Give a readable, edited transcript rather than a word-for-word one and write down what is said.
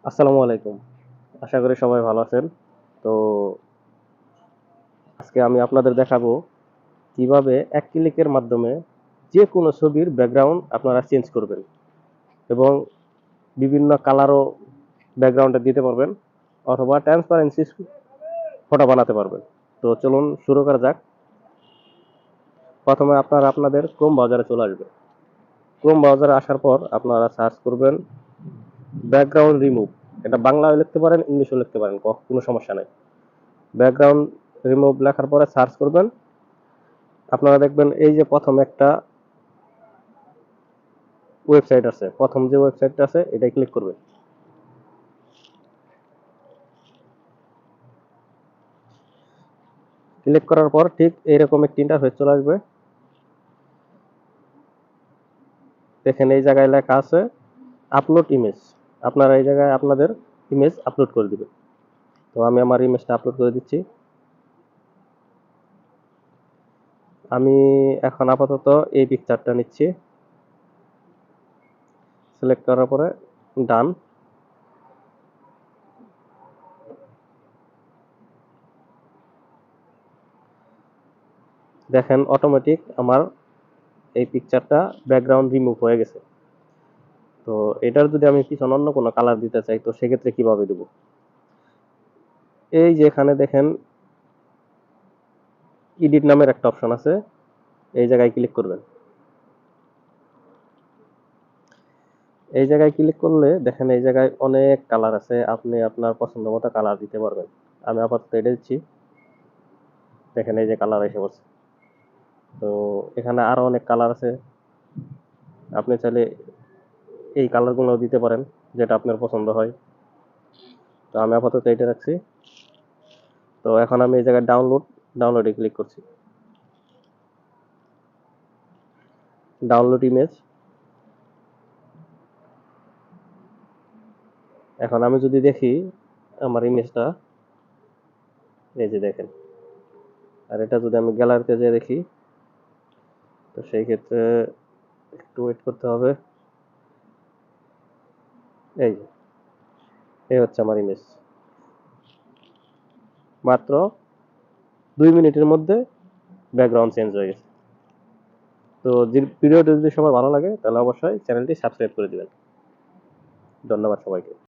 আসসালামু আলাইকুম। আশা করি সবাই ভালো আছেন। তো আজকে আমি আপনাদের দেখাবো কিভাবে এক ক্লিকের মাধ্যমে যেকোনো ছবির ব্যাকগ্রাউন্ড আপনারা চেঞ্জ করবেন এবং বিভিন্ন কালারও ব্যাকগ্রাউন্ডে দিতে পারবেন অথবা ট্রান্সপারেন্সি ফটো বানাতে পারবেন। তো চলুন শুরু করা যাক। প্রথমে আপনারা আপনাদের ক্রোম ব্রাউজারে চলে আসবেন। ক্রোম ব্রাউজারে আসার পর আপনারা সার্চ করবেন ব্যাকগ্রাউন্ড রিমুভ। এটা বাংলায় লিখতে পারেন, ইংলিশেও লিখতে পারেন, কোনো সমস্যা নাই। ব্যাকগ্রাউন্ড রিমুভ লেখার পরে সার্চ করবেন। আপনারা দেখবেন এই যে প্রথম একটা ওয়েবসাইট আছে, প্রথম যে ওয়েবসাইটটা আছে এটাই ক্লিক করবেন। ক্লিক করার পর ঠিক এইরকম একটি ইন্টারফেস চলে আসবে। দেখেন এই জায়গায় লেখা আছে আপলোড ইমেজ। আপনারা এই জায়গায় আপনাদের ইমেজ আপলোড করে দিবেন। তো আমি আমার ইমেজটা আপলোড করে দিচ্ছি। আমি এখন আপাতত এই পিকচারটা নিচ্ছি। সিলেক্ট করার পরে ডান। দেখেন অটোমেটিক আমার এই পিকচারটা ব্যাকগ্রাউন্ড রিমুভ হয়ে গেছে। তো এটার যদি আমি পিছনে অন্য কোনো কালার দিতে চাই তো সেক্ষেত্রে কিভাবে দেব? এই যে এখানে দেখেন এডিট নামের একটা অপশন আছে, এই জায়গায় ক্লিক করবেন। এই জায়গায় ক্লিক করলে দেখেন এই জায়গায় অনেক কালার আছে, আপনি আপনার পছন্দ মতো কালার দিতে পারবেন। আমি আপাতত এটা দিচ্ছি। দেখেন এই যে কালার এসে পড়ছে। তো এখানে আরো অনেক কালার আছে, আপনি চাইলে এই কালারগুলো দিতে পারেন যেটা আপনার পছন্দ হয়। তো আমি আপাতত এটা রাখছি। তো এখন আমি এই জায়গায় ডাউনলোডে ক্লিক করছি। Download image. এখন আমি যদি দেখি আমার ইমেজটা, এই যে দেখেন, আর এটা যদি আমি গ্যালারিতে যেয়ে দেখি তো সেই ক্ষেত্রে একটু ওয়েট করতে হবে। এই যে এই হচ্ছে আমার ইমেজ। মাত্র 2 মিনিটের মধ্যে ব্যাকগ্রাউন্ড চেঞ্জ হয়ে গেছে। তো যে ভিডিওটি যদি সবার ভালো লাগে তাহলে অবশ্যই চ্যানেলটি সাবস্ক্রাইব করে দিবেন। ধন্যবাদ সবাইকে।